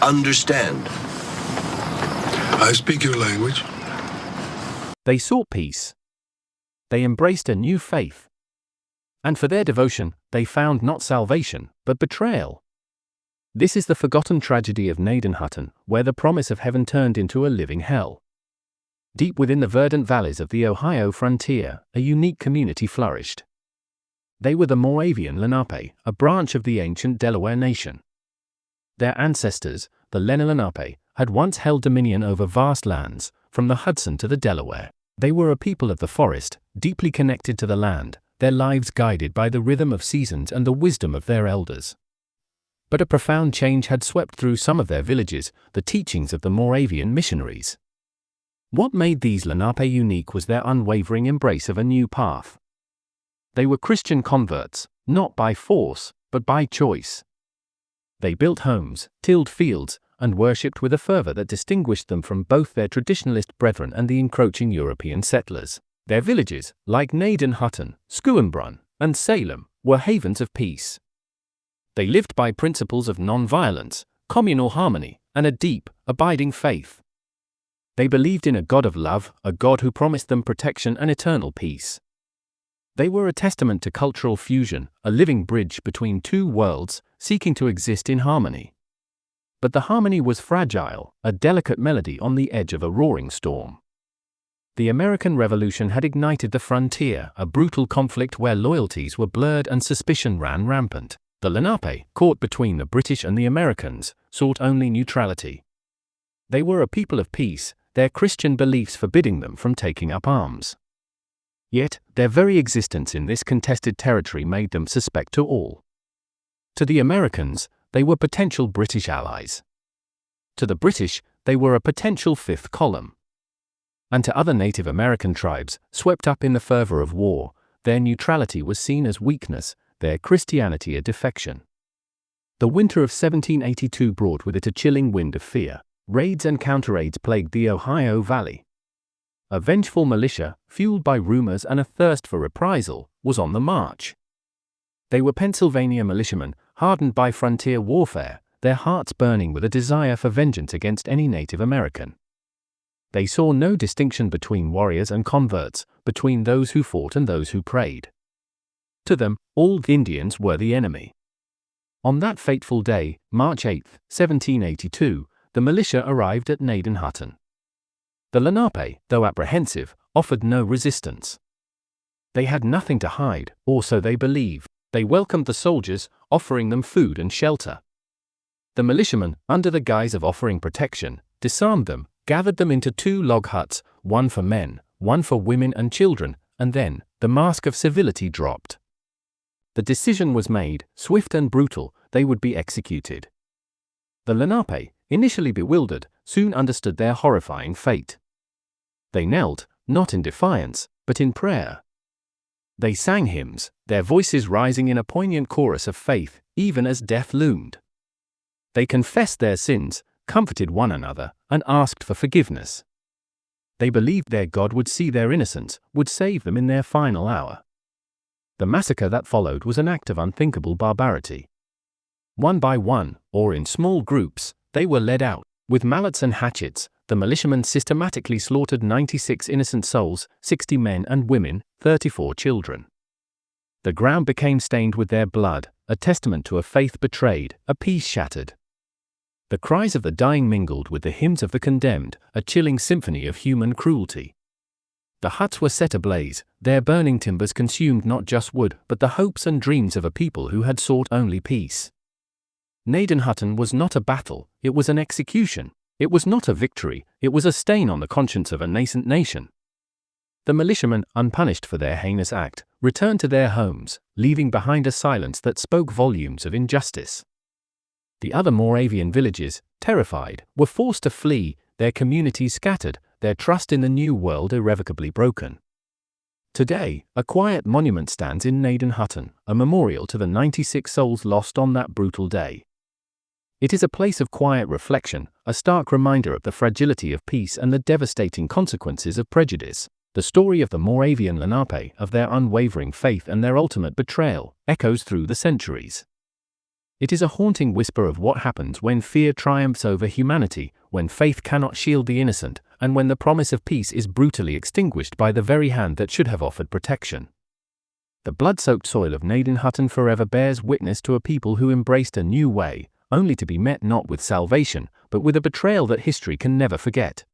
understand. I speak your language. They sought peace. They embraced a new faith. And for their devotion, they found not salvation, but betrayal. This is the forgotten tragedy of Gnadenhutten, where the promise of heaven turned into a living hell. Deep within the verdant valleys of the Ohio frontier, a unique community flourished. They were the Moravian Lenape, a branch of the ancient Delaware nation. Their ancestors, the Lenape, had once held dominion over vast lands, from the Hudson to the Delaware. They were a people of the forest, deeply connected to the land, their lives guided by the rhythm of seasons and the wisdom of their elders. But a profound change had swept through some of their villages, the teachings of the Moravian missionaries. What made these Lenape unique was their unwavering embrace of a new path. They were Christian converts, not by force, but by choice. They built homes, tilled fields, and worshipped with a fervor that distinguished them from both their traditionalist brethren and the encroaching European settlers. Their villages, like Gnadenhutten, Schoenbrunn, and Salem, were havens of peace. They lived by principles of non-violence, communal harmony, and a deep, abiding faith. They believed in a God of love, a God who promised them protection and eternal peace. They were a testament to cultural fusion, a living bridge between two worlds, seeking to exist in harmony. But the harmony was fragile, a delicate melody on the edge of a roaring storm. The American Revolution had ignited the frontier, a brutal conflict where loyalties were blurred and suspicion ran rampant. The Lenape, caught between the British and the Americans, sought only neutrality. They were a people of peace, their Christian beliefs forbidding them from taking up arms. Yet, their very existence in this contested territory made them suspect to all. To the Americans, they were potential British allies. To the British, they were a potential fifth column. And to other Native American tribes, swept up in the fervor of war, their neutrality was seen as weakness, their Christianity a defection. The winter of 1782 brought with it a chilling wind of fear. Raids and counter-raids plagued the Ohio Valley. A vengeful militia, fueled by rumors and a thirst for reprisal, was on the march. They were Pennsylvania militiamen, hardened by frontier warfare, their hearts burning with a desire for vengeance against any Native American. They saw no distinction between warriors and converts, between those who fought and those who prayed. To them, all Indians were the enemy. On that fateful day, March 8, 1782, the militia arrived at Gnadenhutten. The Lenape, though apprehensive, offered no resistance. They had nothing to hide, or so they believed. They welcomed the soldiers, offering them food and shelter. The militiamen, under the guise of offering protection, disarmed them, gathered them into 2 log huts, one for men, one for women and children, and then, the mask of civility dropped. The decision was made, swift and brutal, they would be executed. The Lenape, initially bewildered, soon understood their horrifying fate. They knelt, not in defiance, but in prayer. They sang hymns, their voices rising in a poignant chorus of faith, even as death loomed. They confessed their sins, comforted one another, and asked for forgiveness. They believed their God would see their innocence, would save them in their final hour. The massacre that followed was an act of unthinkable barbarity. One by one, or in small groups, they were led out. With mallets and hatchets, the militiamen systematically slaughtered 96 innocent souls, 60 men and women, 34 children. The ground became stained with their blood, a testament to a faith betrayed, a peace shattered. The cries of the dying mingled with the hymns of the condemned, a chilling symphony of human cruelty. The huts were set ablaze, their burning timbers consumed not just wood, but the hopes and dreams of a people who had sought only peace. Gnadenhutten was not a battle, it was an execution. It was not a victory, it was a stain on the conscience of a nascent nation. The militiamen, unpunished for their heinous act, returned to their homes, leaving behind a silence that spoke volumes of injustice. The other Moravian villages, terrified, were forced to flee, their communities scattered, their trust in the new world irrevocably broken. Today, a quiet monument stands in Gnadenhutten, a memorial to the 96 souls lost on that brutal day. It is a place of quiet reflection, a stark reminder of the fragility of peace and the devastating consequences of prejudice. The story of the Moravian Lenape, of their unwavering faith and their ultimate betrayal, echoes through the centuries. It is a haunting whisper of what happens when fear triumphs over humanity, when faith cannot shield the innocent, and when the promise of peace is brutally extinguished by the very hand that should have offered protection. The blood-soaked soil of Gnadenhutten forever bears witness to a people who embraced a new way, only to be met not with salvation, but with a betrayal that history can never forget.